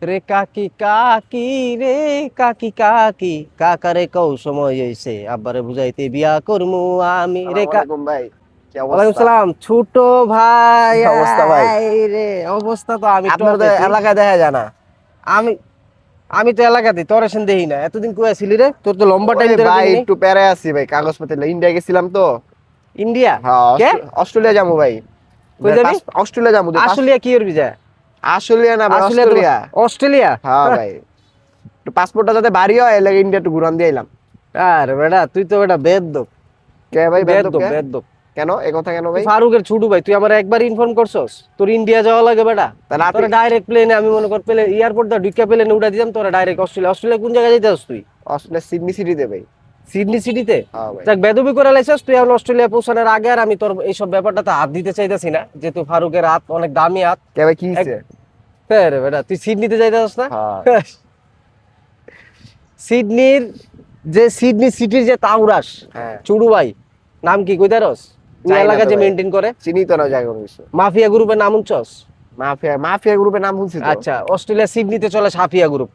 রে কাকি কাকি রে কাকি কাকি কাকারে কও সময় হইছে আব্বারে বুঝাইতে বিয়া করমু আমি রে আসসালামু আলাইকুম ভাই, কি ওয়ালাইকুম অবস্থা? সালাম ছোট ভাই। কি অবস্থা ভাই? এই রে অবস্থা তো আমি আপনার তো টপে তুই এলাকায় দেখা যায় না। আমি আমি তো এলাকাতে তোর এসেন দেখি না। এতদিন কই ছিলি রে? তোর তো লম্বা টাইম ওই ধরে ভাই দেখি নাই। একটু প্যারা আছি ভাই, কাগজপত্র ইন্ডিয়া গেছিলাম তো। ইন্ডিয়া? হ্যাঁ, কে? অস্ট্রেলিয়া যাবো ভাই। কই যাবি? অস্ট্রেলিয়া যাবো আসলিয়া কি করবি যা? অস্ট্রেলিয়া না ভাই, আসলিয়া তো অস্ট্রেলিয়া। অস্ট্রেলিয়া। হ্যাঁ ভাই, একটু পাসপোর্টটা যাতে বাড়ি হয়, এর লাগে ইন্ডিয়া একটু ঘুরান দিয়ে এলাম। আরে বেটা তুই তো বেটা বেদ্যপ। কে ভাই, তুই বেদ্দপ বেদ্যপ কে? বেদ্যপ। কেন এ কথা কেন তুই ভাই? ফারুকের ছোট ভাই, তুই আমার একবার ইনফর্ম করছস তোর ইন্ডিয়া যাওয়া লাগে বেটা? তাহলে আপনি তোরা ডাইরেক্ট প্লেনে আমি মনে কর প্লেন এয়ারপোর্ট দা ঢুকে প্লেনে উঠা দিতাম, তোরা ডাইরেক্ট অস্ট্রেলিয়া। অস্ট্রেলিয়া কোন জায়গায় যাইতাস তুই? অস্ট্রেলিয়া সিডনি সিটিতে ভাই। সিডনি সিটিতে? হ্যাঁ ভাই। যাক বেদবি করে লাইছস তুই। এখন অস্ট্রেলিয়া পৌঁছানোর আগে আর আমি তোর এইসব ব্যাপারটাতে হাত দিতে চাইতাছি না, যেহেতু ফারুকের হাত অনেক দামি হাত। কে ভাই, কি এক- হইছে? হ্যাঁ রে বেটা, তুই সিডনিতে যাইতাস না? হ্যাঁ। সিডনির যে সিডনি সিটির যে তাওরাস হ্যাঁ, চুড়ু ভাই, নাম কি কইতারস? ওই চাই না এলাকা তো যে ভাই। মেইনটেইন করে চিনি তো না জায়গা কিছু। মাফিয়া গ্রুপের নাম উনছস? মাফিয়া মাফিয়া গ্রুপের নাম শুনছি তো। আচ্ছা, অস্ট্রেলিয়া সিডনিতে চলে সাফিয়া গ্রুপ।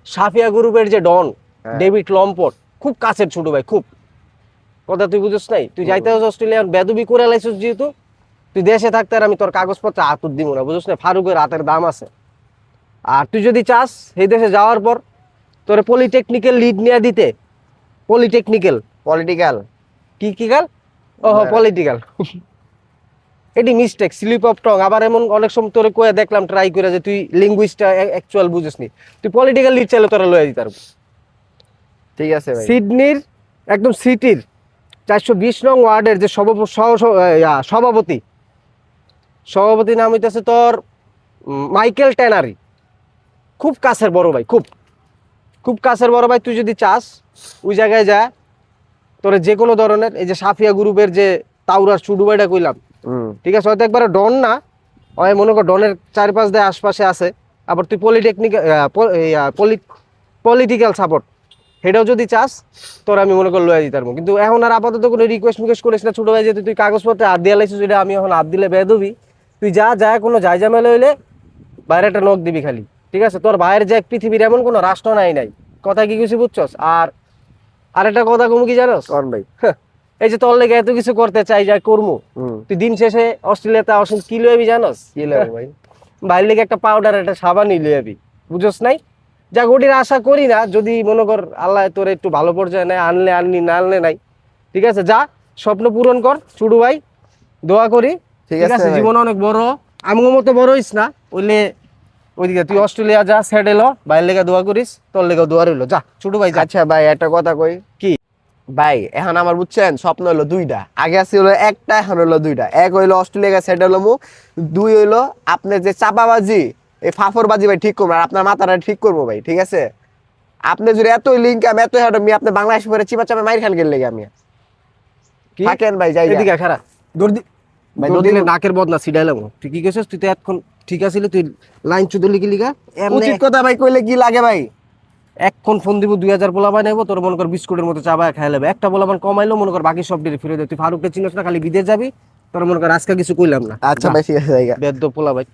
সাফিয়া গ্রুপের যে ডন হ্যাঁ। ডেভিড লম্পট, খুব কাছের ছোট ভাই, খুব। কথা তুই বুঝছ নাই? তুই যাইতে হস অস্ট্রেলিয়া, বেদবি করে লাইছস যেহেতু, তুই দেশে থাকতে আর আমি তোর কাগজপত্র হাতুর দিব না, বুঝছ না? ফারুকের হাতের দাম আছে। আর তুই যদি চাস এই দেশে যাওয়ার পর তোর পলিটেকনিক্যাল লিড নিয়ে দিতে, পলিটেকনিক্যাল পলিটিক্যাল। কি কি গাল, ও পলিটিক্যাল, এটি মিস্টেক, স্লিপ অফ টং। আবার এমন অনেক সময় তোরে কয়ে দেখলাম ট্রাই করে যে তুই লিঙ্গুইস্টটা অ্যাকচুয়াল বুঝিস নি। তুই পলিটিক্যাল লিড চাইলে তোরা লয়ে দিতে পারবো। ঠিক আছে ভাই। সিডনির একদম সিটির 420 নং ওয়ার্ডের যে সভাপতি, সভাপতি নাম হইতেছে তোর মাইকেল ট্যানারি। খুব কাছের বড় ভাই, খুব খুব কাছের বড় ভাই। তুই যদি চাস ওই জায়গায় যা, তোরে যে কোনো ধরনের এই যে সাফিয়া গ্রুপের যে তাওরার চুডু ভাইটা কইলাম, ঠিক আছে, হয়তো একবারে ডন না, হয় মনে কর ডনের 4-5 দেয় আশপাশে আছে। আবার তুই পলিটিক্যাল সাপোর্ট সেটাও যদি চাস, তোর আমি মনে কর লয়ে দিতে পারবো। কিন্তু এখন আর আপাতত কোনো রিকোয়েস্ট মিকোয়েস্ট করিস না ছোট ভাই, যেহেতু তুই কাগজপত্রে হাত দিয়ে লাইছিস, যেটা আমি এখন হাত দিলে বেদবি। তুই যা যা কোনো যাই ঝামেলা হইলে বাইরে একটা নখ দিবি খালি, ঠিক আছে? তোর বাইরের যে পৃথিবীর এমন কোনো রাষ্ট্র নাই। কথা কি কিছু বুঝছস? আর আরেকটা কথা কমু কি জানোস? কোন ভাই? এই যে তোর লেগে এত কিছু করতে চাই, যা করমু, তুই দিন শেষে অস্ট্রেলিয়াতে আসুন কি লইবি জানোস? কি লাগবে ভাই? বাইরে লেগে একটা পাউডার একটা সাবানই লইবি, বুঝছস নাই? যা গোটির আশা করি না, যদি মনে কর আল্লাহ তোর একটু ভালো পর্যায়ে নেয়, আনলে আননি না আনলে নাই, ঠিক আছে? যা স্বপ্ন পূরণ কর চুড়ু ভাই, দোয়া করি, ঠিক ঠিক আছে আছে? ভাই। জীবন অনেক বড়, আমার মতো বড় হইস না ওইলে। ওইদিকে তুই অস্ট্রেলিয়া যা, সেটেল হ, বাইরের লেগে দোয়া করিস, তোর লেগে দোয়া রইলো, যা ছোটু ভাই যা। আচ্ছা ভাই, একটা কথা কই। কি? ভাই এখন আমার বুঝছেন স্বপ্ন হলো দুইটা, আগে আছে হলো একটা, এখন হলো দুইটা। এক হইলো অস্ট্রেলিয়া সেটেল হলো, দুই হইলো আপনার যে চাপাবাজি, এই ফাফরবাজি ভাই ঠিক করবো, আর আপনার মাথাটা ঠিক করবো ভাই, ঠিক আছে? আপনি যদি এত লিঙ্ক আমি এত হাট আমি আপনি বাংলাদেশ পরে চিপা চাপা মাইর খান গেলে আমি কি? থাকেন ভাই, যাই এদিকে খারাপ দৌড় ভাই, দৌড় দৌড় দিলে দিব। নাকের বদনা ছিটাইলাম। তুই কি গেছিস? তুই তো এতক্ষণ ঠিক আছিলি, তুই লাইন চুদে লিখি লিখা এমনি উচিত কথা ভাই কইলে কি লাগে ভাই? এক্ষণ ফোন দিব 2000 পোলাবান নেবো, তোর মনে কর বিস্কুটের মতো চাবায় খাই লেবে। একটা পোলাবান কমাইলো মনে কর, বাকি সব ডিরে ফিরে দে। তুই ফারুককে চিনিস না, খালি বিদেশ যাবি, তোর মনে কর আজকে কিছু কইলাম না। আচ্ছা ভাই, ঠিক আছে জায়গা। বেদ্য পোলা ভাই।